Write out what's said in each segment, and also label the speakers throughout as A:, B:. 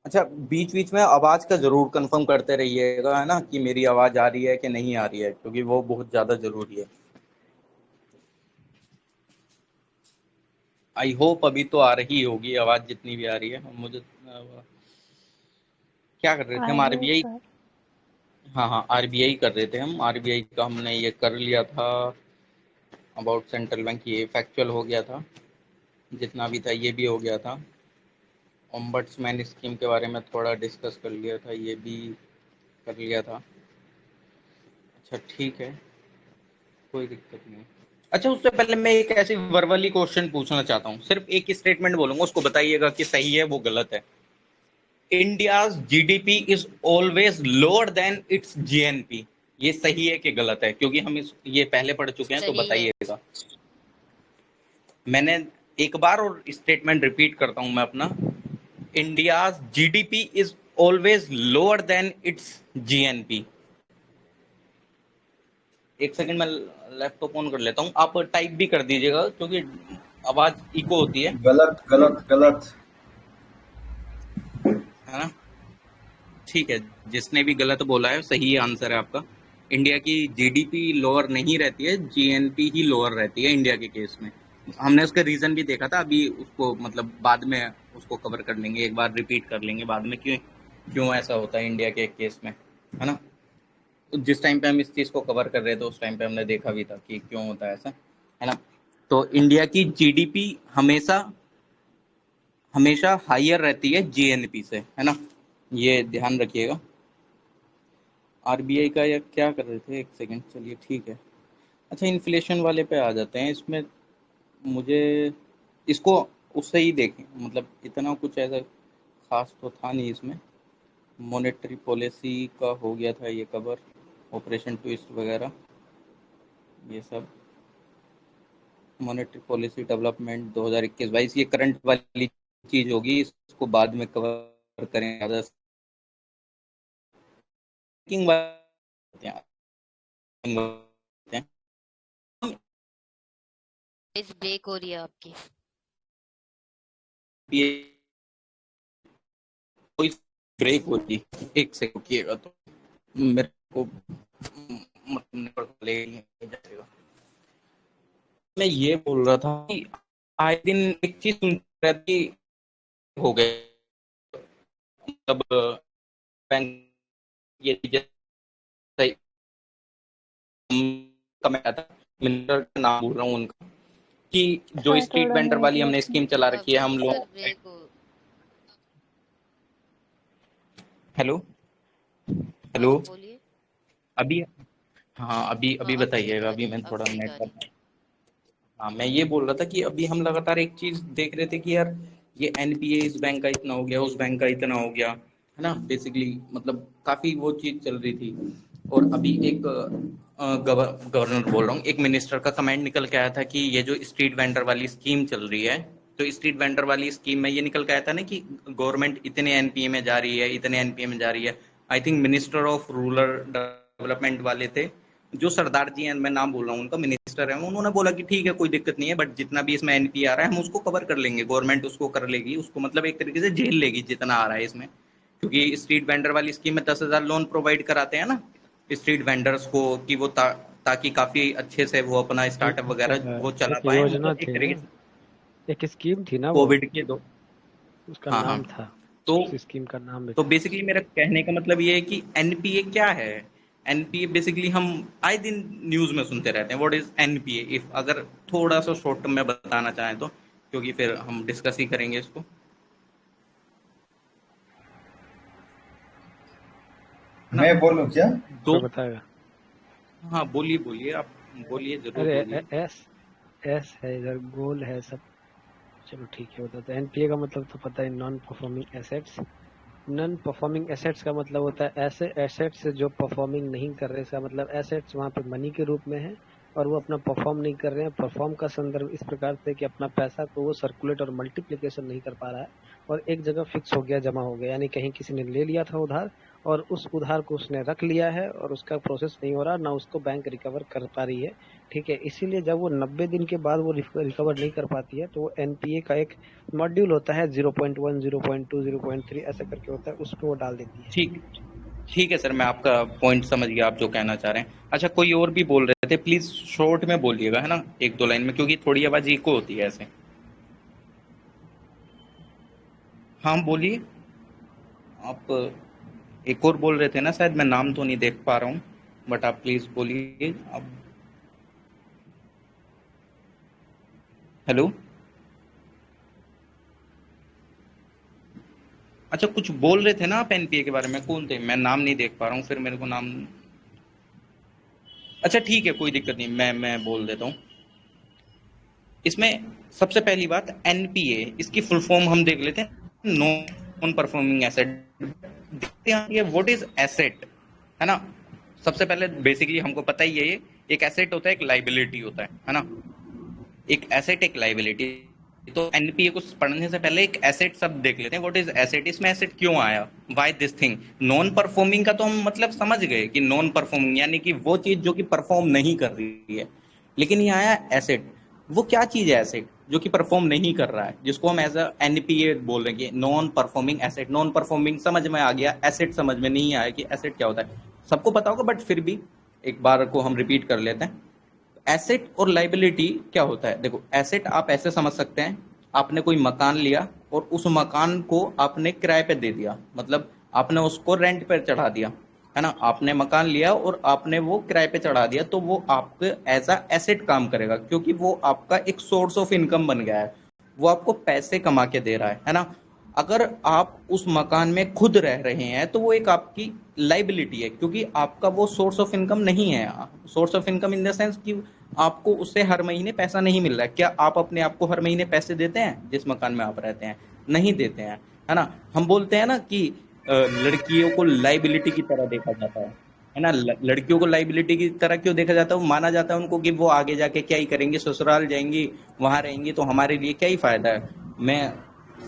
A: अच्छा, बीच बीच में आवाज का जरूर कंफर्म करते रहिएगा, है ना, कि मेरी आवाज आ रही है कि नहीं आ रही है, क्योंकि वो बहुत ज्यादा जरूरी है। आई होप अभी तो आ रही होगी आवाज, जितनी भी आ रही है। मुझे क्या कर रहे थे
B: आ
A: हम?
B: रही है
A: आरबीआई।
B: सर।
A: हाँ हाँ, आरबीआई कर रहे थे हम। आरबीआई का हमने ये कर लिया था। अबाउट सेंट्रल बैंक ये फैक्चुअल हो गया था, जितना भी था ये भी हो गया था। ओम्बड्समैन स्कीम के बारे में थोड़ा डिस्कस कर लिया था, ये भी कर लिया था। अच्छा ठीक है, कोई दिक्कत नहीं। अच्छा, उससे पहले मैं एक ऐसी वर्बली क्वेश्चन पूछना चाहता हूँ। सिर्फ एक ही स्टेटमेंट बोलूंगा, उसको बताइएगा कि सही है वो गलत है। India's GDP is always lower than it's GNP. ये सही है कि गलत है? क्योंकि हम ये पहले पढ़ चुके हैं, तो
C: सही है।
A: बताइएगा। मैंने एक बार और स्टेटमेंट रिपीट करता हूं मैं अपना। India's GDP is always lower than it's GNP. एक सेकंड में लैपटॉप ऑन कर लेता हूँ, आप टाइप भी कर दीजिएगा, क्योंकि आवाज इको होती है
D: गलत गलत गलत।
A: है ना? ठीक है, जिसने भी गलत बोला है, सही आंसर है आपका। इंडिया की जीडीपी लोअर नहीं रहती है, जीएनपी ही लोअर रहती है इंडिया के केस में। हमने उसका रीजन भी देखा था, अभी उसको मतलब बाद में उसको कवर कर लेंगे, एक बार रिपीट कर लेंगे बाद में, क्यों क्यों ऐसा होता है इंडिया के केस में, है ना? जिस टाइम पे हम इस चीज को कवर कर रहे थे, उस टाइम पे हमने देखा भी था कि क्यों होता है ऐसा, है ना? तो इंडिया की जीडीपी हमेशा हमेशा हायर रहती है जीएनपी से, है ना? ये ध्यान रखिएगा। आरबीआई का या क्या कर रहे थे, एक सेकंड, चलिए ठीक है। अच्छा, इन्फ्लेशन वाले पे आ जाते हैं। इसमें मुझे इसको उससे ही देखें, मतलब इतना कुछ ऐसा खास तो था नहीं इसमें। मॉनेटरी पॉलिसी का हो गया था ये कवर, ऑपरेशन ट्विस्ट वगैरह ये सब। मॉनेटरी पॉलिसी डेवलपमेंट 2021-22 ये करंट वाली चीज होगी, इसको बाद में कवर करें ज़्यादा। Thinking हैं।
C: इस ब्रेक हो रही है आपकी।
A: ये कोई ब्रेक होती, एक सेकंड रुकिएगा तो मेरे को मतलब नेटवर्क जाएगा। मैं ये बोल रहा था कि आए दिन एक चीज सुन रहती हो गए, मतलब बैंक ये जैसे कमेंट आता, मिनिस्टर का नाम बोल रहा हूँ उनका, कि जो
B: सर
A: स्ट्रीट
B: थोड़ा
A: वेंडर वाली हमने
B: नेटवर्क
A: स्कीम चला रखी है
C: वही
A: हम
C: सर
A: लोग।
C: ब्रेक हो।
A: हेलो
C: हाँ
A: हेलो,
C: बोलिए।
A: अभी? हाँ, अभी
C: हाँ
A: अभी
C: अब ठीक
A: बताइएगा,
C: आ
A: अभी
C: रही,
A: मैं
C: अब
A: थोड़ा
C: ठीक आ रही।
A: नेटवर्क। हाँ, मैं ये बोल रहा था कि अभी हम लगातार एक चीज देख रहे थे कि यार ये एनपीए इस बैंक का इतना हो गया, उस बैंक का इतना हो गया, है ना? बेसिकली मतलब काफी वो चीज चल रही थी। और अभी एक गवर्नर बोल रहा हूँ, एक मिनिस्टर का कमेंट निकल के आया था कि ये जो स्ट्रीट वेंडर वाली स्कीम चल रही है, तो स्ट्रीट वेंडर वाली स्कीम में ये निकल के आया था ना कि गवर्नमेंट इतने एनपीए में जा रही है, इतने एनपीए में जा रही है। I think minister of rural development वाले थे, जो सरदार जी हैं, मैं नाम बोल रहा हूँ उनका, मिनिस्टर है, उन्होंने बोला कि ठीक है कोई दिक्कत नहीं है, बट जितना भी इसमें एनपी आ रहा है हम उसको कवर कर लेंगे, गवर्नमेंट उसको कर लेगी, उसको मतलब एक तरीके से झेल लेगी जितना आ रहा है इसमें। क्योंकि स्ट्रीट वेंडर वाली स्कीम में 10,000 लोन प्रोवाइड कराते हैं ना स्ट्रीट वेंडर्स को, कि वो ताकि काफी अच्छे से वो अपना स्टार्टअप
E: एक
A: वगैरह वो चला
E: एक
A: पाए,
E: योजना
A: मतलब एक
E: थी
A: तरीके
E: ना,
A: से
E: एक स्कीम थी ना वो,
A: कोविड के दो।
E: उसका
A: हाँ हाँ।
E: नाम था,
A: तो
E: उस स्कीम का नाम भी
A: तो
E: था।
A: बेसिकली मेरा कहने का मतलब ये है कि एनपीए क्या है। एनपीए बेसिकली हम आए दिन न्यूज में सुनते रहते हैं, व्हाट इज एनपीए, इफ अगर थोड़ा सा शॉर्ट टर्म में बताना चाहें तो, क्योंकि फिर हम डिस्कस ही करेंगे इसको। है ना?
D: मैं बोलूं क्या?
A: दो।
E: कोई बताएगा?
A: हाँ, बोलिए बोलिए आप, बोलिए जरूर
E: अरे
A: बोलिए।
E: एस एस है इधर, गोल है सब। चलो ठीक है, बताते हैं। एनपीए का मतलब तो पता है, non performing assets. Non performing assets का मतलब होता है ऐसे एसेट्स जो परफॉर्मिंग नहीं कर रहे। इसका मतलब एसेट्स वहाँ पे मनी के रूप में है और वो अपना परफॉर्म नहीं कर रहे हैं। परफॉर्म का संदर्भ इस प्रकार से कि अपना पैसा को वो सर्कुलेट और मल्टीप्लिकेशन नहीं कर पा रहा है और एक जगह फिक्स हो गया, जमा हो गया, यानी कहीं किसी ने ले लिया था उधार और उस उधार को उसने रख लिया है और उसका प्रोसेस नहीं हो रहा, ना उसको बैंक रिकवर कर पा रही है। ठीक है, इसीलिए जब वो 90 दिन के बाद वो रिकवर नहीं कर पाती है तो वो एनपीए का एक मॉड्यूल होता है 0.1, 0.2, 0.3 ऐसा करके होता है, उस पर वो डाल देती है।
A: ठीक ठीक है सर, मैं आपका पॉइंट समझ गया, आप जो कहना चाह रहे हैं। अच्छा, कोई और भी बोल रहे थे, प्लीज शॉर्ट में बोलिएगा, है ना, 1-2 लाइन में, क्योंकि थोड़ी आवाज इको होती है ऐसे। हाँ बोलिए आप। एक और बोल रहे थे ना शायद, मैं नाम तो नहीं देख पा रहा हूँ, बट आप प्लीज बोलिए आप। हेलो, अच्छा कुछ बोल रहे थे ना आप एनपीए के बारे में, कौन थे? मैं नाम नहीं देख पा रहा हूँ, फिर मेरे को नाम। अच्छा ठीक है, कोई दिक्कत नहीं, मैं बोल देता हूँ। इसमें सबसे पहली बात एनपीए, इसकी फुल फॉर्म हम देख लेते हैं, नॉन परफॉर्मिंग एसेट। देखते हैं व्हाट इज एसेट, है ना। सबसे पहले बेसिकली हमको पता ही है, ये एक एसेट होता है, एक लाइबिलिटी होता है ना। एक एसेट, एक लाइबिलिटी। तो एनपीए को पढ़ने से पहले एक एसेट सब देख लेते हैं, व्हाट इज एसेट, इसमें एसेट क्यों आया, why this thing. Non performing का तो हम मतलब समझ गए कि नॉन परफॉर्मिंग यानी कि वो चीज जो कि परफॉर्म नहीं कर रही है, लेकिन ये आया एसेट। वो क्या चीज है एसेट जो कि परफॉर्म नहीं कर रहा है, जिसको हम एज एनपीए बोल रहे हैं, non performing asset. Non performing समझ में आ गया, एसेट समझ में नहीं आया कि एसेट क्या होता है, सबको पता होगा, बट फिर भी एक बार को हम रिपीट कर लेते हैं। एसेट और लाइबिलिटी क्या होता है, देखो एसेट आप ऐसे समझ सकते हैं, आपने कोई मकान लिया और उस मकान को आपने किराए पे दे दिया, मतलब आपने उसको रेंट पर चढ़ा दिया, है ना। आपने मकान लिया और आपने वो किराए पे चढ़ा दिया, तो वो आपके एज अ एसेट काम करेगा, क्योंकि वो आपका एक सोर्स ऑफ इनकम बन गया है, वो आपको पैसे कमा के दे रहा है ना। अगर आप उस मकान में खुद रह रहे हैं तो वो एक आपकी लाइबिलिटी है, क्योंकि आपका वो सोर्स ऑफ इनकम नहीं है। Source of income in the sense कि आपको उससे हर महीने पैसा नहीं मिल रहा है। क्या आप अपने आप को हर महीने पैसे देते हैं जिस मकान में आप रहते हैं? नहीं देते हैं, है ना। हम बोलते हैं ना कि लड़कियों को लाइबिलिटी की तरह देखा जाता है ना। लड़कियों को लाइबिलिटी की तरह क्यों देखा जाता है? वो माना जाता है उनको कि वो आगे जाके क्या ही करेंगी, ससुराल जाएंगी, वहां रहेंगी, तो हमारे लिए क्या ही फायदा है। मैं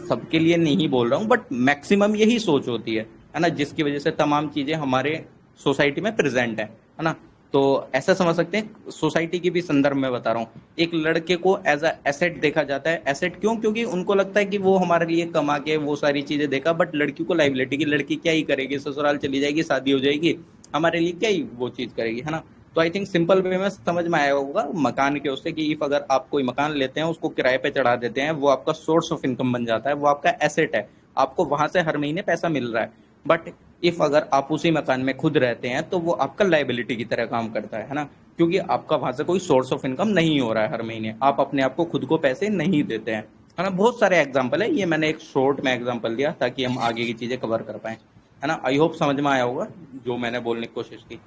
A: सबके लिए नहीं बोल रहा हूँ, बट मैक्सिमम यही सोच होती है ना, जिसकी वजह से तमाम चीजें हमारे सोसाइटी में प्रेजेंट है ना। तो ऐसा समझ सकते हैं, सोसाइटी के भी संदर्भ में बता रहा हूँ, एक लड़के को एज अ एसेट देखा जाता है। एसेट क्यों? क्योंकि उनको लगता है कि वो हमारे लिए कमा के वो सारी चीजें देखा, बट लड़की को लाइबिलिटी की, लड़की क्या ही करेगी, ससुराल चली जाएगी, शादी हो जाएगी, हमारे लिए क्या ही वो चीज करेगी, है ना। तो आई थिंक सिंपल वे में समझ में आया होगा मकान के उससे, कि इफ अगर आप कोई मकान लेते हैं, उसको किराए पे चढ़ा देते हैं, वो आपका सोर्स ऑफ इनकम बन जाता है, वो आपका एसेट है, आपको वहां से हर महीने पैसा मिल रहा है। बट इफ अगर आप उसी मकान में खुद रहते हैं तो वो आपका लाइबिलिटी की तरह काम करता है ना, क्योंकि आपका वहां से कोई सोर्स ऑफ इनकम नहीं हो रहा है हर महीने, आप अपने आप को खुद को पैसे नहीं देते हैं, है ना। बहुत सारे एग्जाम्पल है, ये मैंने एक शॉर्ट में एग्जाम्पल दिया ताकि हम आगे की चीजें कवर कर पाए, है ना। आई होप समझ में आया होगा जो मैंने बोलने की कोशिश की।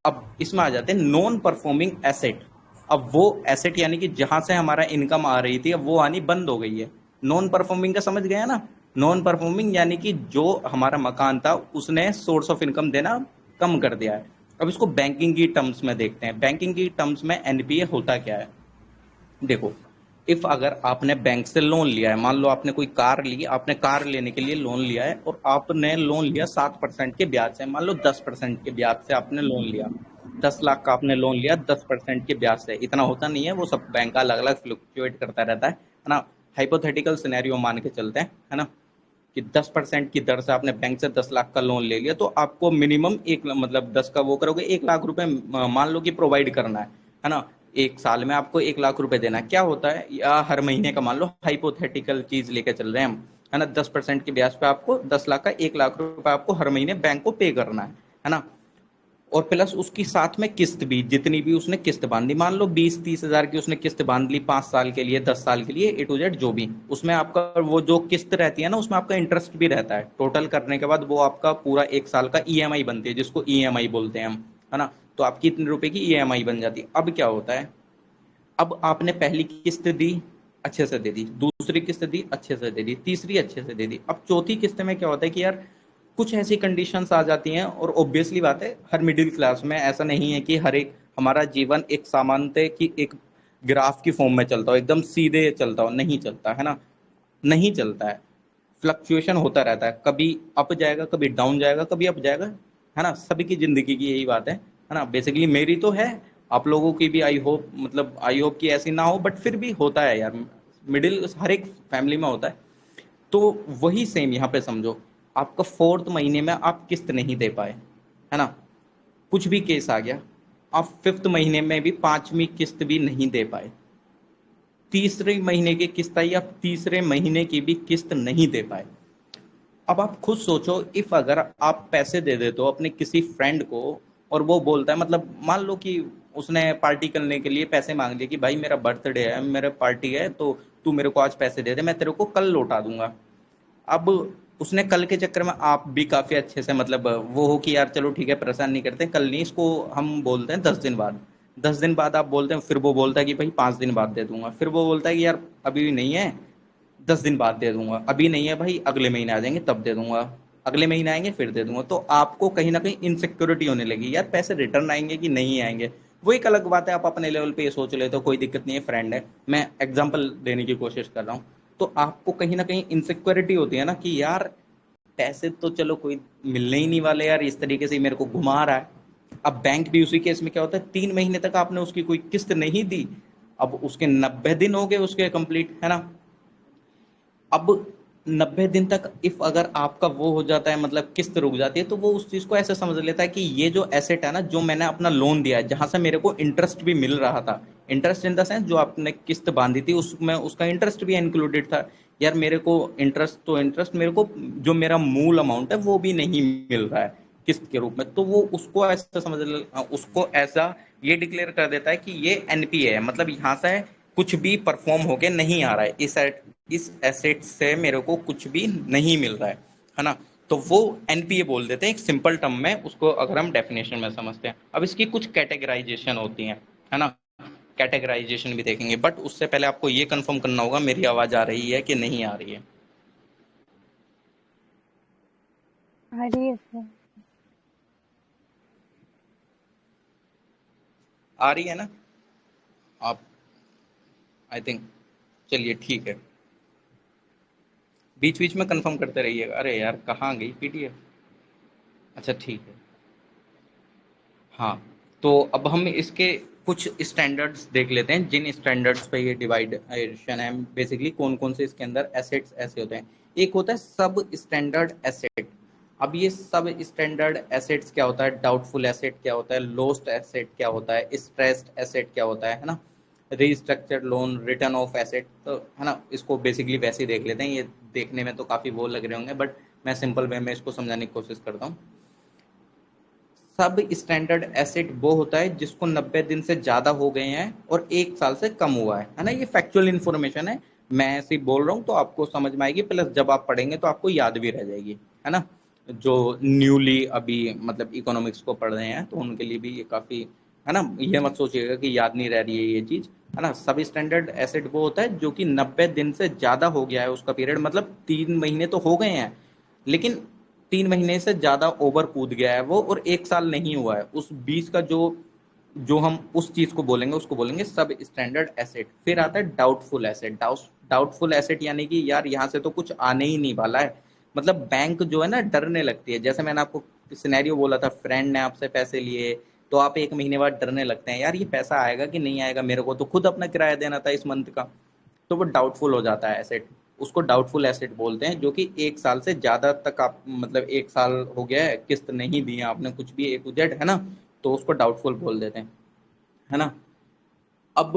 A: अब इसमें आ जाते हैं नॉन परफॉर्मिंग एसेट। अब वो एसेट यानी कि जहां से हमारा इनकम आ रही थी, अब वो आनी बंद हो गई है। नॉन परफॉर्मिंग का समझ गए ना। नॉन परफॉर्मिंग यानी कि जो हमारा मकान था उसने सोर्स ऑफ इनकम देना कम कर दिया है। अब इसको बैंकिंग की टर्म्स में देखते हैं, बैंकिंग की टर्म्स में एनपीए होता क्या है। देखो, इफ अगर आपने बैंक से लोन लिया है, मान लो आपने कोई कार ली, आपने कार लेने के लिए लोन लिया है और आपने लोन लिया 7% के ब्याज से, मान लो 10% के ब्याज से आपने लोन लिया, 10 लाख का आपने लोन लिया 10% के ब्याज से। इतना होता नहीं है, वो सब बैंक का अलग अलग फ्लक्चुएट करता रहता है ना। हाइपोथेटिकल सिनेरियो मान के चलते हैं, है ना, कि 10% की दर से आपने बैंक से 10 लाख का लोन ले लिया, तो आपको मिनिमम एक मतलब 10 का वो करोगे, 1 लाख रुपए मान लो कि प्रोवाइड करना है ना। एक साल में आपको 1 लाख रुपए देना है। क्या होता है, या हर महीने का, मान लो हाइपोथेटिकल चीज लेके चल रहे हैं हम, है ना, 10% के ब्याज पे आपको 10 लाख का 1 लाख रुपए आपको हर महीने बैंक को पे करना है ना। और प्लस उसकी साथ में किस्त भी, जितनी भी उसने किस्त बांधी, मान लो 20-30 हजार की उसने किस्त बांध ली 5 साल के लिए, 10 साल के लिए, A to Z जो भी, उसमें आपका वो जो किस्त रहती है ना, उसमें आपका इंटरेस्ट भी रहता है। टोटल करने के बाद वो आपका पूरा 1 साल का ईएमआई बनती है, जिसको ईएमआई बोलते हैं हम, है ना। तो आपकी इतने रुपए की ईएमआई बन जाती है। अब क्या होता है, अब आपने पहली किस्त दी, अच्छे से दे दी, दूसरी किस्त दी, अच्छे से दे दी, तीसरी अच्छे से दे दी। अब चौथी किस्त में क्या होता है कि यार कुछ ऐसी कंडीशंस आ जाती हैं, और ऑब्वियसली बात है हर मिडिल क्लास में ऐसा नहीं है कि हर एक हमारा जीवन एक सामान्यतः की एक ग्राफ की फॉर्म में चलता हो, एकदम सीधे चलता हो, नहीं चलता, है ना, नहीं चलता है। फ्लक्चुएशन होता रहता है, कभी अप जाएगा, कभी डाउन जाएगा, कभी अप जाएगा, है ना। सभी की जिंदगी की यही बात है ना। बेसिकली मेरी तो है, आप लोगों की भी आई होप, मतलब आई होप कि ऐसी ना हो, बट फिर भी होता है यार, मिडिल हर एक फैमिली में होता है। तो वही सेम यहाँ पे समझो, आपका 4th महीने में आप किस्त नहीं दे पाए, है ना, कुछ भी केस आ गया, आप 5th महीने में भी 5वीं किस्त भी नहीं दे पाए, तीसरे महीने की किस्त आई, आप तीसरे महीने की भी किस्त नहीं दे पाए। अब आप खुद सोचो, इफ अगर आप पैसे दे देते हो अपने किसी फ्रेंड को, और वो बोलता है, मतलब मान लो कि उसने पार्टी करने के लिए पैसे मांग लिए कि भाई मेरा बर्थडे है, मेरा पार्टी है, तो तू मेरे को आज पैसे दे दे, मैं तेरे को कल लौटा दूंगा। अब उसने कल के चक्कर में आप भी काफी अच्छे से, मतलब वो हो कि यार चलो ठीक है, परेशान नहीं करते, कल नहीं, इसको हम बोलते हैं 10 दिन बाद। 10 दिन बाद आप बोलते हैं, फिर वो बोलता है कि भाई 5 दिन बाद दे दूंगा, फिर वो बोलता है कि यार अभी भी नहीं है, 10 दिन बाद दे दूंगा, अभी नहीं है भाई, अगले महीने आ जाएंगे तब दे दूंगा, अगले महीने आएंगे फिर दे दूंगा। तो आपको कहीं ना कहीं इनसिक्योरिटी होने लगी, यार पैसे रिटर्न आएंगे कि नहीं आएंगे। वो एक अलग बात है, आप अपने लेवल पे ये सोच लेते हो, कोई दिक्कत नहीं है, फ्रेंड है, मैं एग्जाम्पल देने की कोशिश कर रहा हूँ। तो आपको कहीं ना कहीं इनसिक्योरिटी होती है ना कि यार पैसे तो चलो कोई मिलने ही नहीं वाले, यार इस तरीके से ही मेरे को घुमा रहा है। अब बैंक भी उसी केस में क्या होता है, 3 महीने तक आपने उसकी कोई किस्त नहीं दी, अब उसके 90 दिन हो गए उसके कंप्लीट, है ना। अब 90 दिन तक इफ अगर आपका वो हो जाता है, मतलब किस्त रुक जाती है, तो वो उस चीज को ऐसे समझ लेता है कि ये जो एसेट है ना, जो मैंने अपना लोन दिया है, जहां से मेरे को इंटरेस्ट भी मिल रहा था, इंटरेस्ट इन द सेंस जो आपने किस्त बांधी थी उसमें उसका इंटरेस्ट भी इंक्लूडेड था, यार मेरे को इंटरेस्ट, तो इंटरेस्ट मेरे को, जो मेरा मूल अमाउंट है वो भी नहीं मिल रहा है किस्त के रूप में, तो वो उसको ऐसा उसको ऐसा ये डिक्लेयर कर देता है कि ये एनपीए है, मतलब यहाँ से कुछ भी परफॉर्म होके नहीं आ रहा है, इस एसेट से मेरे को कुछ भी नहीं मिल रहा है ना। तो वो एनपीए बोल देते हैं एक सिंपल टर्म में उसको, अगर हम डेफिनेशन में समझते हैं। अब इसकी कुछ कैटेगराइजेशन होती है ना, कैटेगराइजेशन भी देखेंगे, बट उससे पहले आपको ये कंफर्म करना होगा मेरी आवाज आ रही है कि नहीं आ रही है।
B: आ रही है सर।
A: आ रही है ना आप, आई थिंक, चलिए ठीक है, बीच बीच में कंफर्म करते रहिएगा। अरे यार कहाँ गई पीडीएफ, अच्छा ठीक है। हाँ, तो अब हम इसके कुछ स्टैंडर्ड्स देख लेते हैं, जिन स्टैंडर्ड्स पे ये डिवाइडेशन है, बेसिकली कौन कौन से इसके अंदर एसेट्स ऐसे होते हैं। एक होता है सब स्टैंडर्ड एसेट। अब ये सब स्टैंडर्ड एसेट्स क्या होता है, डाउटफुल एसेट क्या होता है, लॉस्ट एसेट क्या होता है, स्ट्रेस्ड एसेट क्या होता है ना, restructured loan, return of asset, तो है ना, इसको बेसिकली वैसे ही देख लेते हैं। ये देखने में तो काफी वो लग रहे होंगे, बट मैं सिंपल वे में इसको समझाने की कोशिश करता हूँ। सब स्टैंडर्ड एसेट वो होता है जिसको 90 दिन से ज्यादा हो गए हैं और 1 साल से कम हुआ है ना। ये फैक्चुअल इन्फॉर्मेशन है, मैं ऐसे ही बोल रहा हूँ तो आपको समझ में आएगी, प्लस जब आप पढ़ेंगे तो आपको याद भी रह जाएगी, है ना। जो न्यूली अभी मतलब इकोनॉमिक्स को पढ़ रहे हैं तो उनके लिए भी ये काफी, है ना, ये मत सोचिएगा कि याद नहीं रह रही है ये चीज, है ना। सब स्टैंडर्ड एसेट वो होता है जो कि 90 दिन से ज्यादा हो गया है उसका पीरियड, मतलब 3 महीने तो हो गए हैं, लेकिन 3 महीने से ज्यादा ओवर कूद गया है वो, और 1 साल नहीं हुआ है, उस बीच का जो जो हम उस चीज को बोलेंगे उसको बोलेंगे सब स्टैंडर्ड एसेट। फिर आता है डाउटफुल एसेट। डाउटफुल एसेट यानी कि यार यहाँ से तो कुछ आने ही नहीं वाला है, मतलब बैंक जो है ना डरने लगती है। जैसे मैंने आपको सिनेरियो बोला था, फ्रेंड ने आपसे पैसे लिए, तो आप 1 महीने बाद डरने लगते हैं, यार ये पैसा आएगा कि नहीं आएगा, मेरे को तो खुद अपना किराया देना था इस मंथ का। तो वो डाउटफुल हो जाता है एसेट, उसको डाउटफुल एसेट बोलते हैं, जो कि 1 साल से ज्यादा तक आप, मतलब 1 साल हो गया है किस्त नहीं दी है आपने कुछ भी, ए टू जेड, है ना, तो उसको डाउटफुल बोल देते हैं, है ना। अब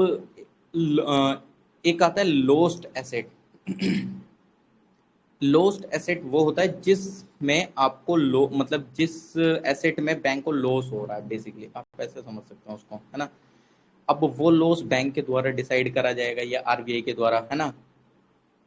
A: एक आता है लोस्ट एसेट। लोस्ट एसेट वो होता है जिसमें आपको लो, मतलब जिस एसेट में बैंक को लॉस हो रहा है, बेसिकली आप ऐसे समझ सकते हो उसको, है ना। अब वो लॉस बैंक के द्वारा डिसाइड करा जाएगा या आरबीआई के द्वारा, है ना।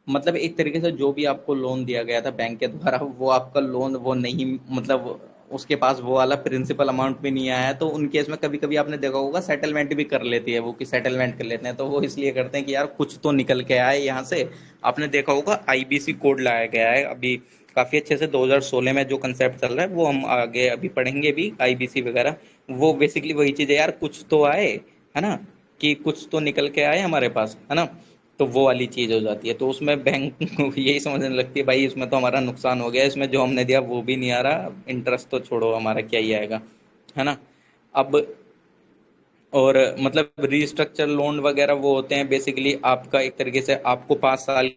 A: मतलब एक तरीके से जो भी आपको लोन दिया गया था बैंक के द्वारा, वो आपका लोन वो नहीं, मतलब उसके पास वो वाला प्रिंसिपल अमाउंट भी नहीं आया, तो उन केस में कभी कभी आपने देखा होगा सेटलमेंट भी कर लेती है वो, कि सेटलमेंट कर लेते हैं, तो वो इसलिए करते हैं कि यार कुछ तो निकल के आए यहाँ से। आपने देखा होगा आईबीसी कोड लाया गया है अभी काफी अच्छे से, 2016 में जो कंसेप्ट चल रहा है वो हम आगे अभी पढ़ेंगे भी, आईबीसी वगैरह। वो बेसिकली वही चीज है यार, कुछ तो आए, है ना, कि कुछ तो निकल के आए हमारे पास, है ना। तो वो वाली चीज हो जाती है। तो उसमें बैंक यही समझने लगती है भाई इसमें तो हमारा नुकसान हो गया, इसमें जो हमने दिया वो भी नहीं आ रहा, इंटरेस्ट तो छोड़ो हमारा क्या ही आएगा, है ना। अब और मतलब रीस्ट्रक्चर लोन वगैरह वो होते हैं बेसिकली आपका एक तरीके से आपको 5 साल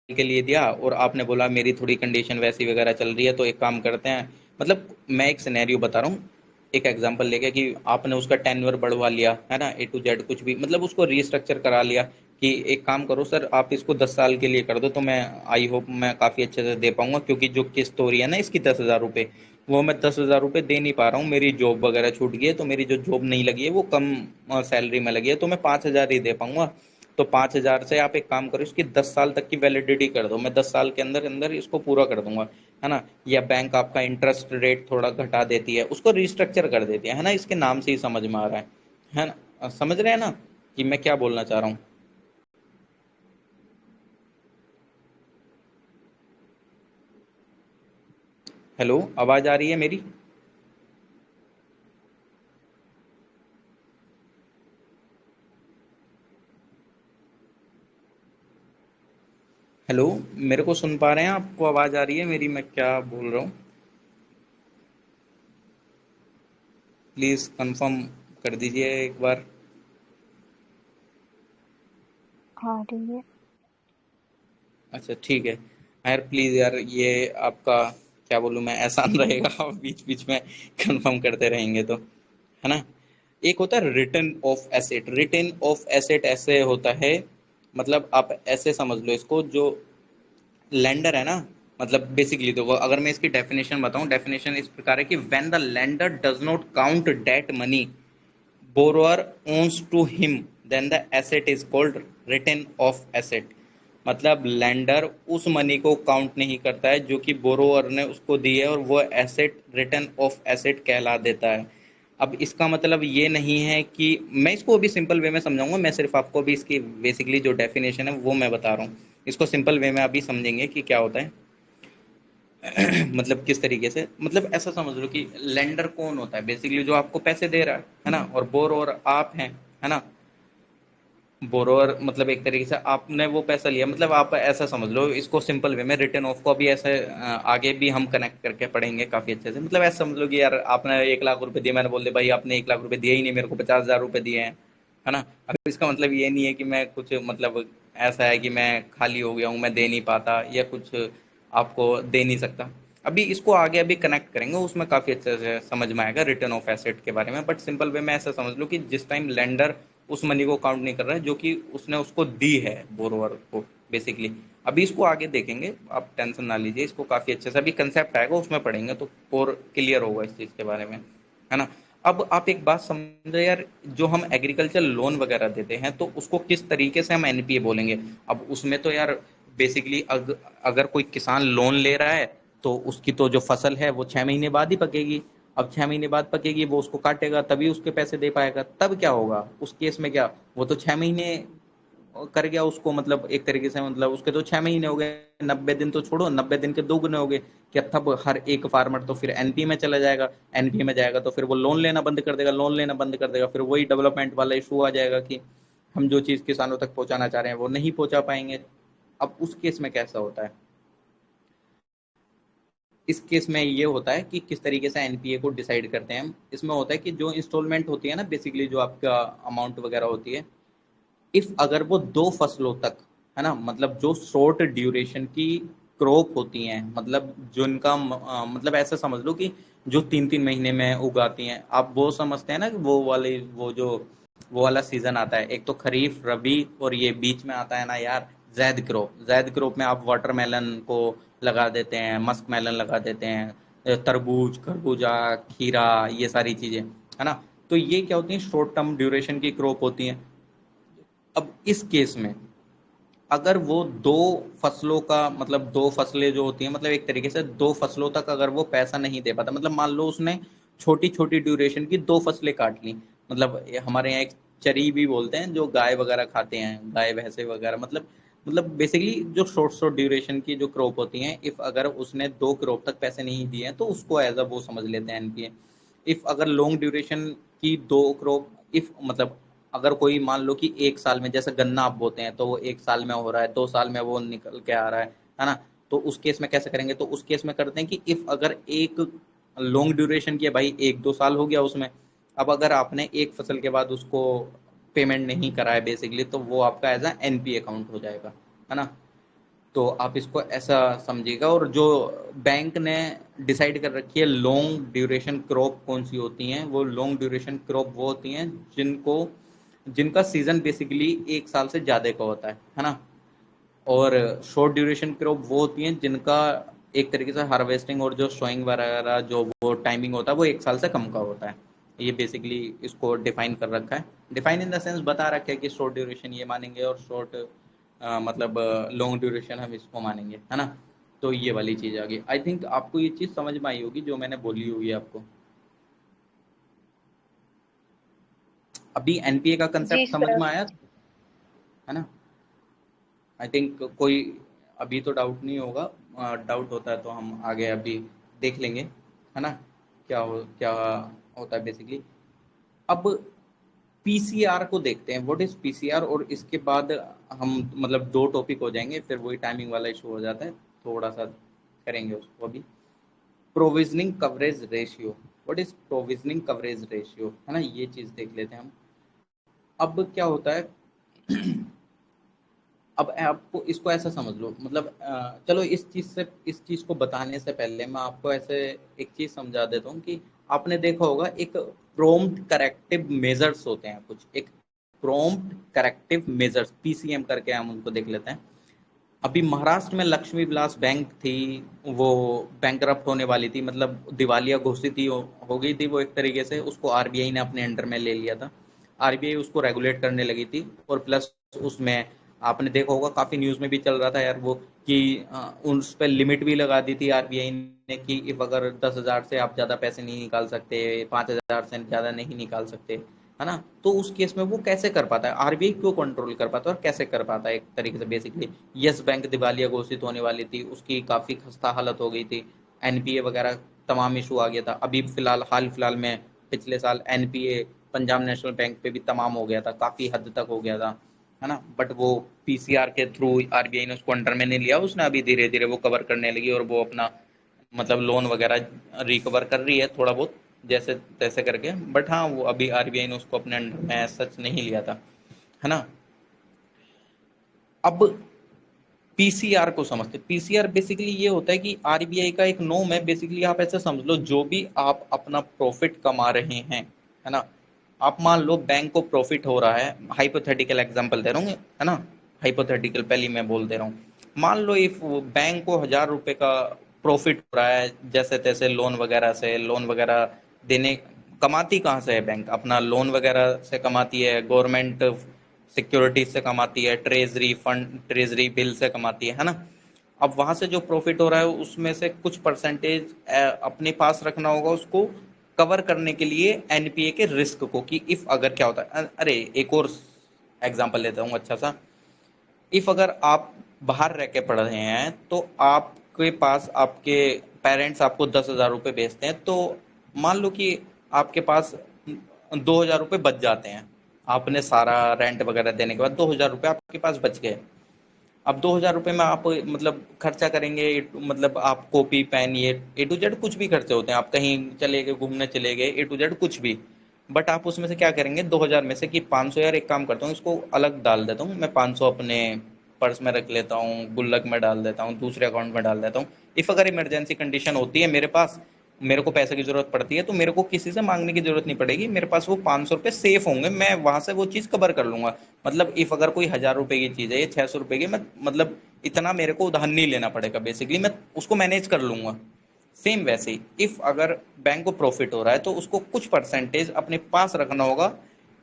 A: के लिए दिया और आपने बोला मेरी थोड़ी कंडीशन वैसी वगैरह चल रही है तो एक काम करते हैं। मतलब मैं एक सिनेरियो बता रहा हूँ, एक एग्जांपल लेके कि आपने उसका टेन्योर बढ़वा लिया है ना, A to Z कुछ भी मतलब उसको रीस्ट्रक्चर करा लिया कि एक काम करो सर आप इसको 10 साल के लिए कर दो, तो मैं आई होप मैं काफ़ी अच्छे से दे पाऊंगा, क्योंकि जो किस्त हो रही है ना इसकी 10,000 रुपये, वो मैं 10,000 रुपये दे नहीं पा रहा हूँ, मेरी जॉब वगैरह छूट गई है, तो मेरी जो जॉब नहीं लगी है वो कम सैलरी में लगी है, तो मैं 5,000 ही दे पाऊंगा। तो 5,000 से आप एक काम करो इसकी 10 साल तक की वैलिडिटी कर दो, मैं 10 साल के अंदर अंदर इसको पूरा कर दूंगा, है ना। या बैंक आपका इंटरेस्ट रेट थोड़ा घटा देती है, उसको रिस्ट्रक्चर कर देती है ना, इसके नाम से ही समझ में आ रहा है ना, समझ रहे हैं ना कि मैं क्या बोलना चाह रहा हूँ। हेलो, आवाज आ रही है मेरी? हेलो, मेरे को सुन पा रहे हैं? आपको आवाज आ रही है मेरी, मैं क्या बोल रहा हूँ? प्लीज कंफर्म कर दीजिए एक बार।
B: आ रही है।
A: अच्छा ठीक है यार, प्लीज यार ये आपका क्या बोलूँ मैं, एहसान रहेगा आप बीच बीच में कंफर्म करते रहेंगे तो, है ना। एक होता है return of asset, return of asset ऐसे होता है, मतलब आप ऐसे समझ लो इसको, जो लेंडर है ना, मतलब बेसिकली तो वो अगर मैं इसकी डेफिनेशन बताऊं, डेफिनेशन इस प्रकार है कि when the lender does not count debt money borrower owns to him then the asset is called written off asset। मतलब लेंडर उस मनी को काउंट नहीं करता है जो कि बोरोअर ने उसको दी है, और वो एसेट रिटर्न ऑफ एसेट कहला देता है। अब इसका मतलब ये नहीं है कि मैं इसको अभी सिंपल वे में समझाऊंगा, मैं सिर्फ आपको अभी इसकी बेसिकली जो डेफिनेशन है वो मैं बता रहा हूँ, इसको सिंपल वे में अभी समझेंगे कि क्या होता है। मतलब किस तरीके से, मतलब ऐसा समझ लो कि लेंडर कौन होता है, बेसिकली जो आपको पैसे दे रहा है ना, और बोरोअर आप हैं, है ना। बोरोअर मतलब एक तरीके से आपने वो पैसा लिया, मतलब आप ऐसा समझ लो इसको सिंपल वे में, रिटर्न ऑफ को अभी ऐसे आगे भी हम कनेक्ट करके पढ़ेंगे काफी अच्छे से। मतलब ऐसा समझ लो कि यार आपने 1 लाख रुपए दिए, मैंने बोल दिया भाई आपने 1 लाख रुपए दिए ही नहीं, मेरे को 50,000 रुपए दिए हैं, है ना। अब इसका मतलब ये नहीं है कि मैं कुछ मतलब ऐसा है कि मैं खाली हो गया हूँ, मैं दे नहीं पाता या कुछ आपको दे नहीं सकता। अभी इसको आगे अभी कनेक्ट करेंगे, उसमें काफी अच्छे से समझ में आएगा रिटर्न ऑफ एसेट के बारे में, बट सिंपल वे में ऐसा समझ लो कि जिस टाइम लेंडर उस मनी को काउंट नहीं कर रहा है जो कि उसने उसको दी है बोरोवर को, बेसिकली। अभी इसको आगे देखेंगे, आप टेंशन ना लीजिए, इसको काफी अच्छे से अभी कंसेप्ट आएगा उसमें पढ़ेंगे तो और क्लियर होगा इस चीज के बारे में, है ना। अब आप एक बात समझो यार, जो हम एग्रीकल्चर लोन वगैरह देते हैं तो उसको किस तरीके से हम एनपीए बोलेंगे। अब उसमें तो यार बेसिकली अगर कोई किसान लोन ले रहा है तो उसकी तो जो फसल है वो 6 महीने बाद ही पकेगी। अब 6 महीने बाद पकेगी, वो उसको काटेगा तभी उसके पैसे दे पाएगा, तब क्या होगा उस केस में, क्या वो तो 6 महीने कर गया उसको, मतलब एक तरीके से मतलब उसके तो 6 महीने हो गए, 90 दिन तो छोड़ो, 90 दिन के दोगुने हो गए। क्या तब हर एक फार्मर तो फिर एनपी में चला जाएगा, एनपी में जाएगा तो फिर वो लोन लेना बंद कर देगा, लोन लेना बंद कर देगा, फिर वही डेवलपमेंट वाला इशू आ जाएगा कि हम जो चीज किसानों तक पहुंचाना चाह रहे हैं वो नहीं पहुंचा पाएंगे। अब उस केस में कैसा होता है, इस केस में ये होता है कि किस तरीके से एनपीए को डिसाइड करते हैं हम। इसमें होता है कि जो इंस्टॉलमेंट होती है ना, बेसिकली जो आपका अमाउंट वगैरह होती है, इफ अगर वो 2 फसलों तक, है ना, मतलब जो शॉर्ट ड्यूरेशन की क्रॉप होती हैं, मतलब जिनका मतलब ऐसा समझ लो कि जो 3 3 महीने में उगाती हैं, आप वो समझते हैं ना कि वो वाले वो वाला सीजन आता है, एक तो खरीफ रबी और ये बीच में आता है ना यार जैद क्रॉप में आप वाटरमेलन को लगा देते हैं, मस्क मेलन लगा देते हैं, तरबूज खरबूजा खीरा, ये सारी चीजें, है ना। तो ये क्या होती हैं, शॉर्ट टर्म ड्यूरेशन की क्रॉप होती हैं। अब इस केस में अगर वो 2 फसलों का मतलब 2 फसलें जो होती हैं, मतलब एक तरीके से 2 फसलों तक अगर वो पैसा नहीं दे पाता, मतलब मान लो उसने छोटी छोटी ड्यूरेशन की 2 फसलें काट ली, मतलब हमारे यहाँ एक चरी भी बोलते हैं जो गाय वगैरह खाते हैं, गाय भैंसे वगैरह, मतलब बेसिकली जो शॉर्ट शॉर्ट ड्यूरेशन की जो क्रॉप होती हैं, इफ अगर उसने 2 क्रॉप तक पैसे नहीं दिए हैं तो उसको एज अ वो समझ लेते हैं एनपीए। इफ अगर लॉन्ग ड्यूरेशन की 2 क्रॉप, इफ मतलब अगर कोई मान लो कि 1 साल में, जैसे गन्ना आप बोते हैं तो वो 1 साल में हो रहा है, 2 साल में वो निकल के आ रहा है ना, तो उस केस में कैसे करेंगे? तो उस केस में करते हैं कि इफ अगर एक लॉन्ग ड्यूरेशन की है भाई, 1-2 साल हो गया उसमें, अब अगर आपने एक फसल के बाद उसको पेमेंट नहीं करा है बेसिकली, तो वो आपका एज अ एनपी अकाउंट हो जाएगा, है ना। तो आप इसको ऐसा समझिएगा। और जो बैंक ने डिसाइड कर रखी है लॉन्ग ड्यूरेशन क्रॉप कौन सी होती हैं, वो लॉन्ग ड्यूरेशन क्रॉप वो होती हैं जिनको जिनका सीजन बेसिकली 1 साल से ज़्यादा का होता है ना। और शॉर्ट ड्यूरेशन क्रॉप वो होती हैं जिनका एक तरीके से हार्वेस्टिंग और जो सोइंग वगैरह जो वो टाइमिंग होता है वो 1 साल से कम का होता है। ये बेसिकली इसको डिफाइन कर रखा है, डिफाइन इन द सेंस बता रखा है कि शॉर्ट ड्यूरेशन ये मानेंगे और शॉर्ट मतलब लॉन्ग ड्यूरेशन हम इसको मानेंगे, है ना। तो ये वाली चीज़ आ गई। आई थिंक आपको ये चीज़ समझ में आई होगी जो मैंने बोली होगी आपको। अभी एनपीए का
B: जी
A: कंसेप्ट समझ
B: सर।
A: में आया, है ना। आई थिंक कोई अभी तो डाउट नहीं होगा, डाउट होता है तो हम आगे अभी देख लेंगे, है ना, क्या होता है बेसिकली। अब पीसीआर को देखते हैं, व्हाट इज पीसीआर, और इसके बाद हम मतलब 2 टॉपिक हो जाएंगे, फिर वही टाइमिंग वाला इशू हो जाता है, थोड़ा सा करेंगे उसको अभी। Provisioning coverage ratio, what is provisioning coverage ratio, है ना, ये चीज़ देख लेते हैं हम। अब क्या होता है अब आपको इसको ऐसा समझ लो, मतलब चलो इस चीज को बताने से पहले मैं आपको ऐसे एक चीज समझा देता हूँ कि आपने देखा होगा एक प्रॉम्प्ट करेक्टिव मेजर्स होते हैं कुछ, एक प्रॉम्प्ट करेक्टिव मेजर्स पीसीएम करके हम उनको देख लेते हैं। अभी महाराष्ट्र में लक्ष्मी विलास बैंक थी, वो बैंकरप्ट होने वाली थी, मतलब दिवालिया घोषित ही हो गई थी वो, एक तरीके से उसको आरबीआई ने अपने अंडर में ले लिया था। आरबीआई उसको रेगुलेट करने लगी थी, और प्लस उसमें आपने देखा होगा काफी न्यूज में भी चल रहा था यार वो कि उस पर लिमिट भी लगा दी थी आरबीआई ने कि इफ अगर 10,000 से आप ज्यादा पैसे नहीं निकाल सकते, 5,000 से ज्यादा नहीं निकाल सकते, है ना। तो उस केस में वो कैसे कर पाता है, आरबीआई क्यों कंट्रोल कर पाता है और कैसे कर पाता है, एक तरीके से बेसिकली यस बैंक दिवालिया घोषित होने वाली थी, उसकी काफी खस्ता हालत हो गई थी, एनपीए वगैरह तमाम इशू आ गया था। अभी हाल फिलहाल में पिछले साल एनपीए पंजाब नेशनल बैंक पे भी तमाम हो गया था, काफी हद तक हो गया था, है ना। बट वो पीसीआर के थ्रू आरबीआई ने उसको अंडर में नहीं लिया, उसने अभी धीरे धीरे वो कवर करने लगी और वो अपना मतलब लोन वगैरह रिकवर कर रही है थोड़ा बहुत जैसे तैसे करके। बट हाँ, वो अभी आरबीआई ने उसको अपने अंडर में सच नहीं लिया था, है ना। अब पीसीआर को समझते, पीसीआर बेसिकली ये होता है कि आरबीआई का एक नोम है बेसिकली, आप ऐसे समझ लो जो भी आप अपना प्रॉफिट कमा रहे हैं, है ना। आप मान लो बैंक को प्रॉफिट हो रहा है, हाइपोथेटिकल एग्जांपल दे रहा हूँ, है ना, हाइपोथेटिकल पहले मैं बोल दे रहा हूँ। मान लो इफ बैंक को 1,000 रुपए का प्रॉफिट हो रहा है जैसे तैसे लोन वगैरह से, लोन वगैरह देने, कमाती कहाँ से है बैंक, अपना लोन वगैरह से कमाती है, गवर्नमेंट सिक्योरिटीज से कमाती है, ट्रेजरी फंड ट्रेजरी बिल से कमाती है ना। अब वहां से जो प्रॉफिट हो रहा है उसमें से कुछ परसेंटेज अपने पास रखना होगा उसको कवर करने के लिए एनपीए के रिस्क को, कि इफ अगर क्या होता है, अरे एक और एग्जांपल लेता हूँ अच्छा सा। इफ अगर आप बाहर रह के पढ़ रहे हैं तो आपके पास आपके पेरेंट्स आपको 10,000 रुपये भेजते हैं, तो मान लो कि आपके पास 2,000 रुपये बच जाते हैं, आपने सारा रेंट वगैरह देने के बाद 2,000 रुपये आपके पास बच गए। अब 2,000 रुपये में आप मतलब खर्चा करेंगे, मतलब आप कॉपी पेन ये A to Z कुछ भी खर्चे होते हैं, आप कहीं चले गए घूमने चले गए A to Z कुछ भी। बट आप उसमें से क्या करेंगे, 2,000 में से कि 500, यार एक काम करता हूँ इसको अलग डाल देता हूँ, मैं 500 अपने पर्स में रख लेता हूँ, गुल्लक में डाल देता हूँ, दूसरे अकाउंट में डाल देता हूँ। इफ अगर इमरजेंसी कंडीशन होती है मेरे पास, मेरे को पैसे की जरूरत पड़ती है, तो मेरे को किसी से मांगने की जरूरत नहीं पड़ेगी, मेरे पास वो 500 रुपये सेफ होंगे, मैं वहां से वो चीज कवर कर लूंगा। मतलब इफ अगर कोई 1,000 रुपए की चीज है, ये 600 रुपए की, मैं मतलब इतना मेरे को उधार नहीं लेना पड़ेगा बेसिकली, मैं उसको मैनेज कर लूंगा। सेम वैसे ही इफ अगर बैंक को प्रॉफिट हो रहा है तो उसको कुछ परसेंटेज अपने पास रखना होगा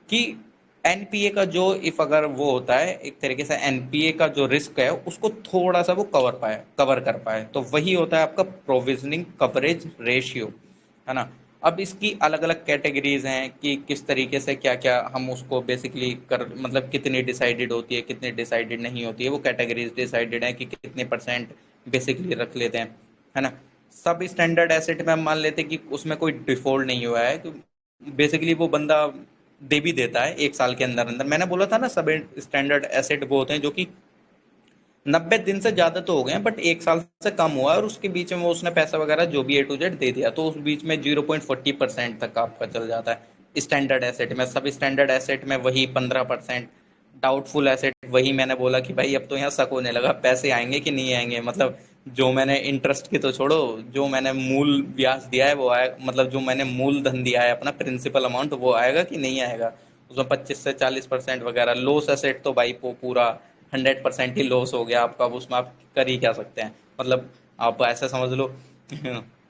A: कि एनपीए का जो इफ अगर वो होता है एक तरीके से एनपीए का जो रिस्क है उसको थोड़ा सा वो कवर कर पाए, तो वही होता है आपका प्रोविजनिंग कवरेज रेशियो, है ना। अब इसकी अलग अलग कैटेगरीज हैं कि किस तरीके से क्या क्या हम उसको बेसिकली कर, मतलब कितनी डिसाइडेड होती है कितनी डिसाइडेड नहीं होती है, वो कैटेगरीज डिसाइडेड है कि कितने परसेंट बेसिकली रख लेते हैं, है ना। सब स्टैंडर्ड एसेट में हम मान लेते हैं कि उसमें कोई डिफॉल्ट नहीं हुआ है, बेसिकली वो बंदा दे भी देता है 1 साल के अंदर अंदर। मैंने बोला था ना सब स्टैंडर्ड एसेट वो होते हैं जो कि 90 दिन से ज्यादा तो हो गए हैं, बट 1 साल से कम हुआ है, और उसके बीच में वो उसने पैसा वगैरह जो भी A to Z दे दिया, तो उस बीच में 0.40% तक आपका चल जाता है स्टैंडर्ड एसेट में। सब स्टैंडर्ड एसेट में वही 15%। डाउटफुल एसेट वही मैंने बोला कि भाई अब तो यहाँ शक होने लगा पैसे आएंगे कि नहीं आएंगे, मतलब जो मैंने इंटरेस्ट की तो छोड़ो, जो मैंने मूल ब्याज दिया है वो आए, मतलब जो मैंने मूलधन दिया है अपना प्रिंसिपल अमाउंट, वो आएगा कि नहीं आएगा। उसमें 25 से 40% वगैरह। लॉस एसेट तो भाई पूरा 100% ही लॉस हो गया आपका, अब उसमें आप कर ही क्या सकते हैं। मतलब आप ऐसा समझ लो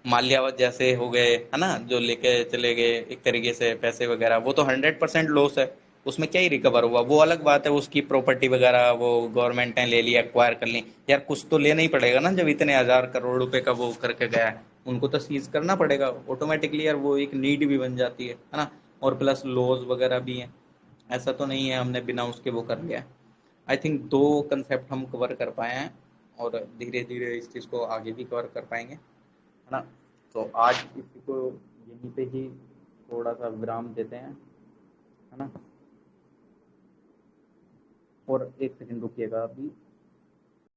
A: माल्यावत जैसे हो गए है ना, जो लेके चले गए एक तरीके से पैसे वगैरह, वो तो 100% लॉस है। उसमें क्या ही रिकवर हुआ, वो अलग बात है, उसकी प्रॉपर्टी वगैरह वो गवर्नमेंट ने ले लिया, एक्वायर कर ली। यार कुछ तो लेना ही पड़ेगा ना, जब इतने 1000 करोड़ रुपए का वो करके गया है, उनको तो सीज करना पड़ेगा ऑटोमेटिकली यार, वो एक नीड भी बन जाती है ना। और प्लस लॉज वगैरह भी हैं, ऐसा तो नहीं है हमने बिना उसके वो कर लिया है। आई थिंक 2 कंसेप्ट हम कवर कर पाए हैं, और धीरे धीरे इस चीज़ को आगे भी कवर कर पाएंगे, है ना। तो आज इसी को यहीं पे ही थोड़ा सा विराम देते हैं, है ना। और 1 सेकंड रुकिएगा अभी।